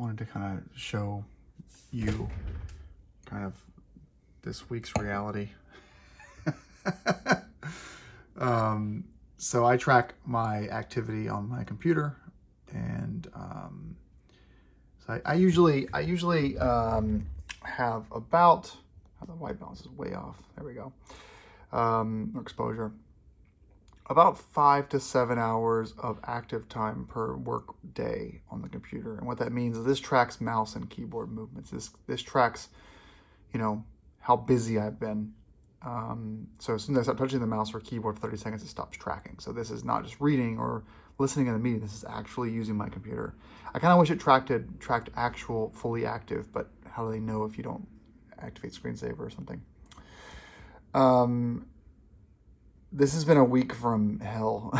wanted to kind of show you kind of this week's reality. So I track my activity on my computer, and so I usually have about, the white balance is way off. There we go. Exposure. About 5 to 7 hours of active time per work day on the computer. And what that means is this tracks mouse and keyboard movements. This tracks, how busy I've been. So as soon as I stop touching the mouse or keyboard for 30 seconds, it stops tracking. So this is not just reading or listening in a meeting. This is actually using my computer. I kind of wish it tracked actual fully active, but how do they know if you don't activate screensaver or something? This has been a week from hell.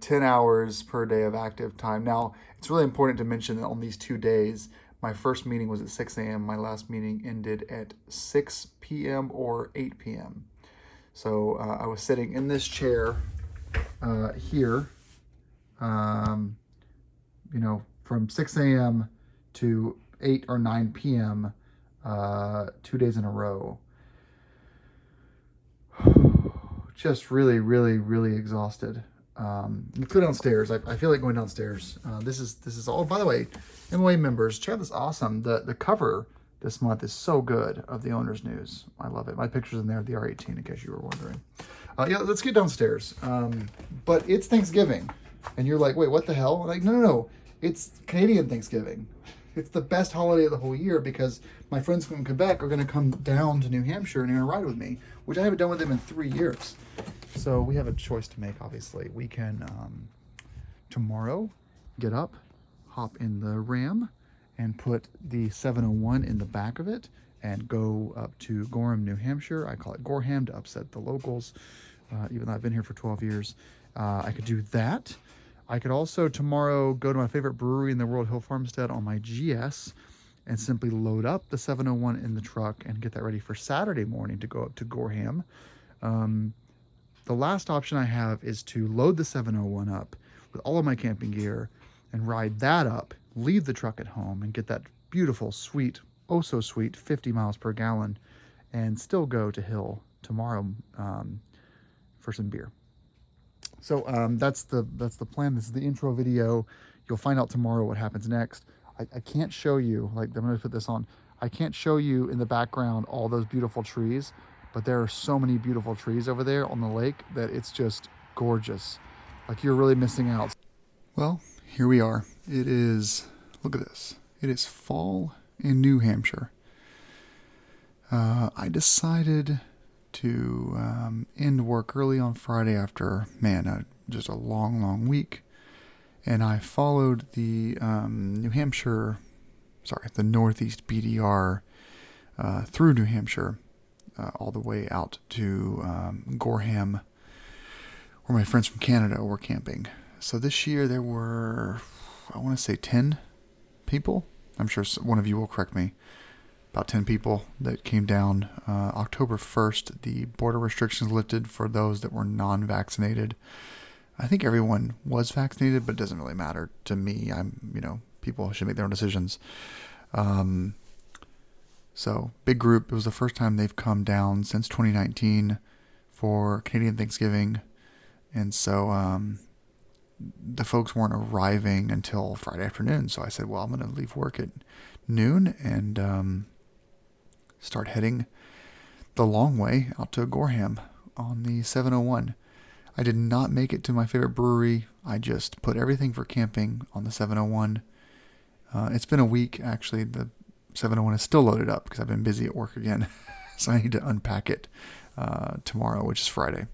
10 hours per day of active time. Now, it's really important to mention that on these 2 days, my first meeting was at 6 a.m. My last meeting ended at 6 p.m. or 8 p.m. So I was sitting in this chair here, from 6 a.m. to 8 or 9 p.m. 2 days in a row. Just really, really, really exhausted. Let's go downstairs. I feel like going downstairs. This is all, by the way, MOA members, check out this awesome. The cover this month is so good of the owner's news. I love it. My picture's in there of the R18 in case you were wondering. Yeah, let's get downstairs. But it's Thanksgiving, and you're like, wait, what the hell? Like, no. It's Canadian Thanksgiving. It's the best holiday of the whole year because my friends from Quebec are going to come down to New Hampshire and they're going to ride with me, which I haven't done with them in 3 years. So we have a choice to make, obviously. We can, tomorrow, get up, hop in the Ram, and put the 701 in the back of it and go up to Gorham, New Hampshire. I call it Gorham to upset the locals, even though I've been here for 12 years. I could do that. I could also tomorrow go to my favorite brewery in the world, Hill Farmstead, on my GS and simply load up the 701 in the truck and get that ready for Saturday morning to go up to Gorham. The last option I have is to load the 701 up with all of my camping gear and ride that up, leave the truck at home, and get that beautiful, sweet, oh so sweet 50 miles per gallon, and still go to Hill tomorrow for some beer. So that's the plan. This is the intro video. You'll find out tomorrow what happens next. I can't show you, I'm going to put this on. I can't show you in the background all those beautiful trees, but there are so many beautiful trees over there on the lake that it's just gorgeous. Like, you're really missing out. Well, here we are. It is, look at this. It is fall in New Hampshire. I decided to end work early on Friday after, just a long week. And I followed the the Northeast BDR through New Hampshire, all the way out to Gorham, where my friends from Canada were camping. So this year there were, I want to say 10 people. I'm sure one of you will correct me. About 10 people that came down. October 1st, the border restrictions lifted for those that were non-vaccinated. I think everyone was vaccinated, but it doesn't really matter to me. People should make their own decisions. So big group. It was the first time they've come down since 2019 for Canadian Thanksgiving. And so the folks weren't arriving until Friday afternoon. So I said, well, I'm going to leave work at noon and start heading the long way out to Gorham on the 701. I did not make it to my favorite brewery. I just put everything for camping on the 701. It's been a week, actually. The 701 is still loaded up because I've been busy at work again. So I need to unpack it tomorrow, which is Friday.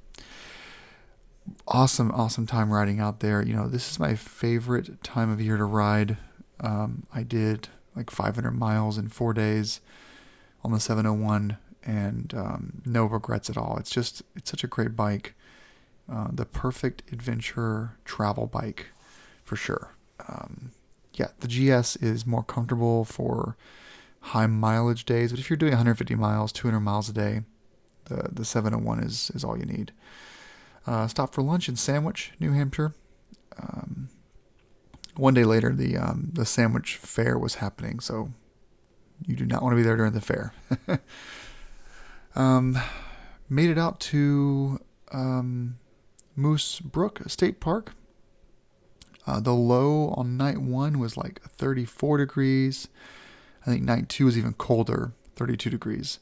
Awesome time riding out there. This is my favorite time of year to ride. I did like 500 miles in 4 days on the 701 and no regrets at all. It's such a great bike. The perfect adventure travel bike for sure. The GS is more comfortable for high mileage days, but if you're doing 150 miles, 200 miles a day, the 701 is all you need. Stop for lunch in Sandwich, New Hampshire. one day later, the sandwich fair was happening, so you do not want to be there during the fair. Made it out to Moose Brook State Park. The low on night 1 was like 34 degrees. I think night 2 was even colder, 32 degrees.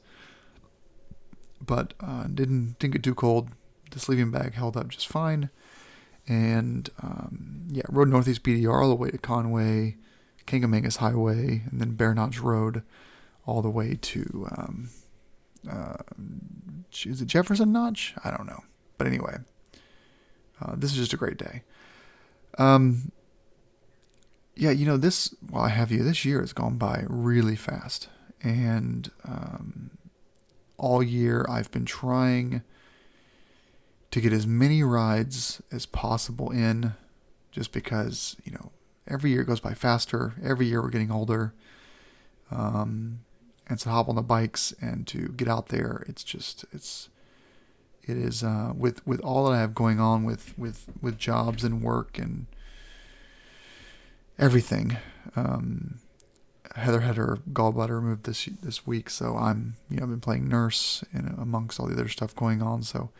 But didn't get too cold. The sleeping bag held up just fine. And rode Northeast BDR all the way to Conway, Kangamangas Highway, and then Bear Notch Road all the way to, is it Jefferson Notch? I don't know. But anyway, this is just a great day. This year has gone by really fast. And all year I've been trying to get as many rides as possible in, just because, every year it goes by faster. Every year we're getting older. And to hop on the bikes and to get out there, it is with all that I have going on with jobs and work and everything. Heather had her gallbladder removed this week, so I've been playing nurse and amongst all the other stuff going on. So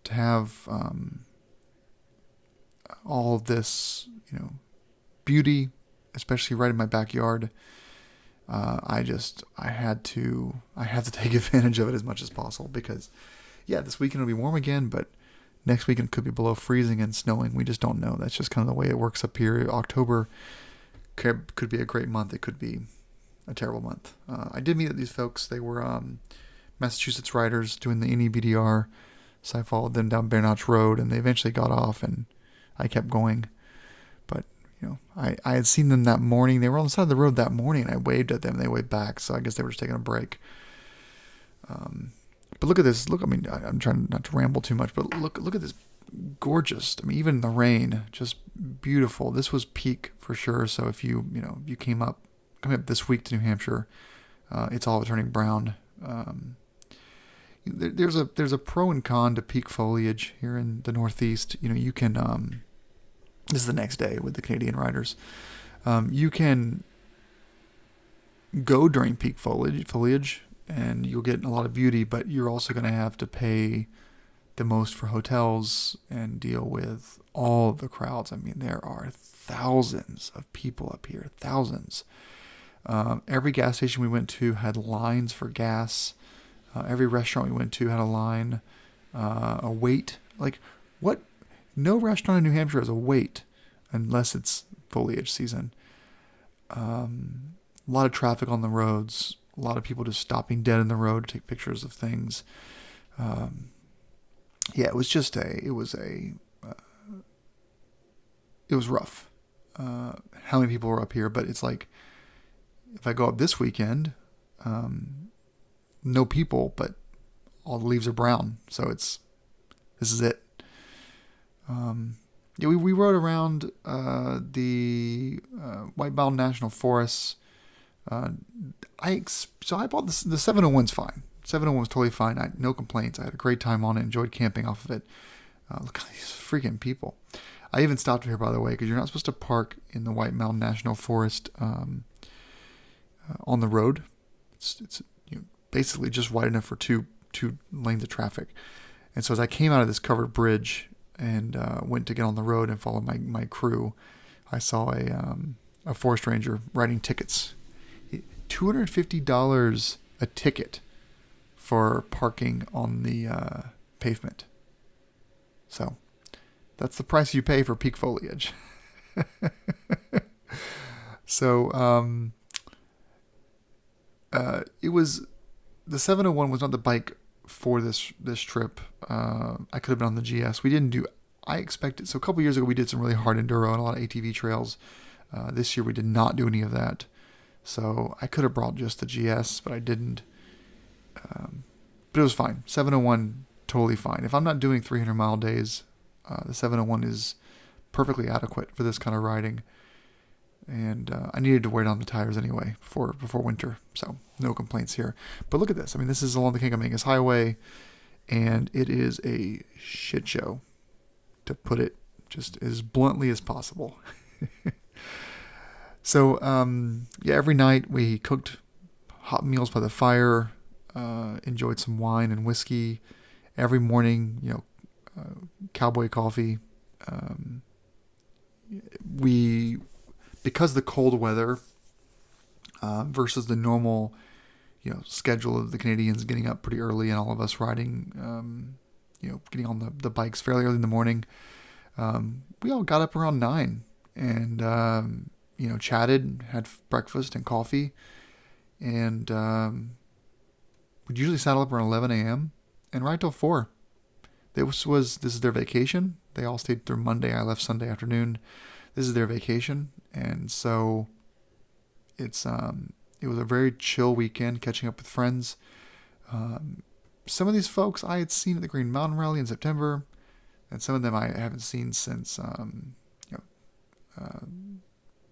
to have all of this, beauty, especially right in my backyard, I had to take advantage of it as much as possible, because this weekend will be warm again, but next weekend could be below freezing and snowing. We just don't know. That's just kind of the way it works up here. October could be a great month. It could be a terrible month. I did meet these folks. They were Massachusetts riders doing the NEBDR, so I followed them down Bear Notch Road, and they eventually got off, and I kept going. But I had seen them that morning. They were on the side of the road that morning, and I waved at them. They waved back, so I guess they were just taking a break. But look at this. I'm trying not to ramble too much, but look at this gorgeous. Even in the rain, just beautiful. This was peak for sure. So if you coming up this week to New Hampshire, it's all turning brown. There's a pro and con to peak foliage here in the Northeast. You can this is the next day with the Canadian riders. You can go during peak foliage, and you'll get a lot of beauty, but you're also going to have to pay the most for hotels and deal with all the crowds. There are thousands of people up here, thousands. Every gas station we went to had lines for gas. Every restaurant we went to had a line, a wait. What? No restaurant in New Hampshire has a wait unless it's foliage season. A lot of traffic on the roads. A lot of people just stopping dead in the road to take pictures of things. It was rough. How many people were up here? But it's like, if I go up this weekend, no people, but all the leaves are brown. So this is it. We rode around the White Mountain National Forests. I bought the 701's fine. 701 was totally fine. No complaints. I had a great time on it. Enjoyed camping off of it. Look at these freaking people. I even stopped here, by the way, because you're not supposed to park in the White Mountain National Forest on the road. It's basically just wide enough for two lanes of traffic. And so as I came out of this covered bridge and went to get on the road and follow my crew, I saw a forest ranger writing tickets. $250 a ticket for parking on the pavement. So that's the price you pay for peak foliage. So it was, the 701 was not the bike for this trip. I could have been on the GS. We didn't do, I expected, so a couple years ago we did some really hard enduro and a lot of ATV trails. This year we did not do any of that. So I could have brought just the GS, but I didn't. But it was fine. 701, totally fine. If I'm not doing 300-mile days, the 701 is perfectly adequate for this kind of riding. And I needed to wear down the tires anyway before winter, so no complaints here. But look at this. This is along the Kangamangas Highway, and it is a shit show, to put it just as bluntly as possible. So, yeah, every night we cooked hot meals by the fire, enjoyed some wine and whiskey. Every morning, cowboy coffee. Um, we, because the cold weather versus the normal, schedule of the Canadians getting up pretty early and all of us riding, getting on the bikes fairly early in the morning. We all got up around 9 and, chatted, had breakfast and coffee. And we'd usually saddle up around 11 a.m. and ride till 4. This is their vacation. They all stayed through Monday. I left Sunday afternoon. This is their vacation. And so it was a very chill weekend, catching up with friends. Some of these folks I had seen at the Green Mountain Rally in September, and some of them I haven't seen since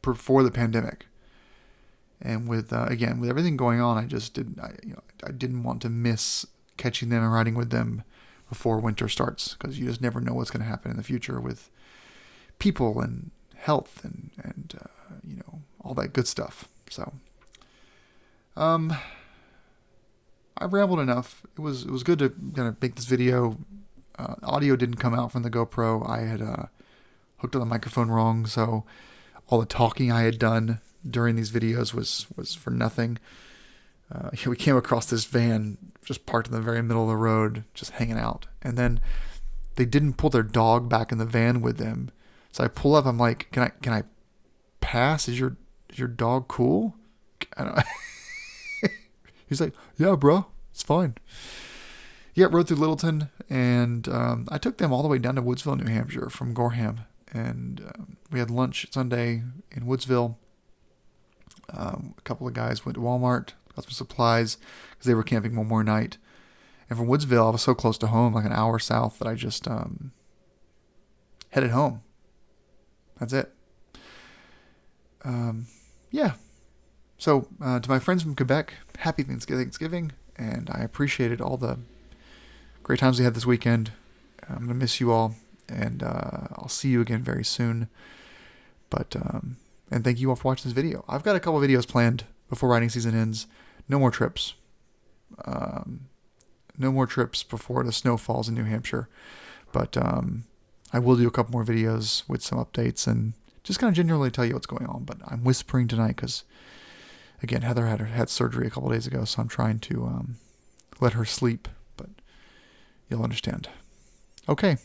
before the pandemic. And with everything going on, I didn't want to miss catching them and riding with them before winter starts, because you just never know what's going to happen in the future with people and health and all that good stuff. So, I've rambled enough. It was good to kind of make this video. Audio didn't come out from the GoPro. I had hooked up the microphone wrong, so all the talking I had done during these videos was for nothing. We came across this van just parked in the very middle of the road, just hanging out. And then they didn't pull their dog back in the van with them. So I pull up. I'm like, can I pass? Is your dog cool? He's like, yeah, bro, it's fine. Yeah, rode through Littleton, and I took them all the way down to Woodsville, New Hampshire from Gorham. And we had lunch Sunday in Woodsville. A couple of guys went to Walmart, got some supplies because they were camping one more night. And from Woodsville, I was so close to home, like an hour south, that I just headed home. That's it. Yeah. So to my friends from Quebec, happy Thanksgiving, and I appreciated all the great times we had this weekend. I'm going to miss you all, and I'll see you again very soon. But and thank you all for watching this video. I've got a couple videos planned before riding season ends. No more trips. No more trips before the snow falls in New Hampshire. But I will do a couple more videos with some updates and just kind of generally tell you what's going on. But I'm whispering tonight because, again, Heather had surgery a couple days ago, so I'm trying to let her sleep. But you'll understand. Okay.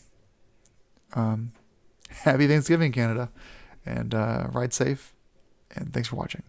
Happy Thanksgiving, Canada. And ride safe. And thanks for watching.